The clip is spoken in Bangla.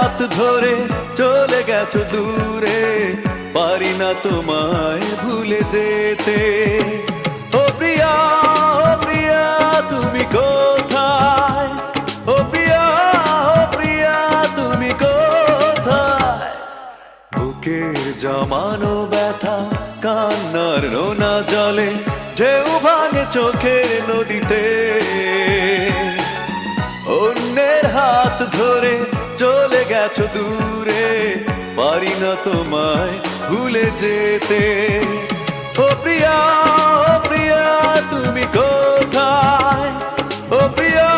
হাত ধরে চলে গেছো দূরে, পারি না তোমায় ভুলে যেতে। ও প্রিয়া, ও প্রিয়া তুমি কোথায়? ও প্রিয়া, ও প্রিয়া তুমি কোথায়? বুকের জমানো ব্যথা কান্নার নোনা জলে, ঢেউ ভাঙে চোখের নদীতে। অন্যের হাত ধরে চলে গেছো দূরে, পারি না তোমায় ভুলে যেতে। ও প্রিয়া, ও প্রিয়া তুমি কোথায়? ও প্রিয়া,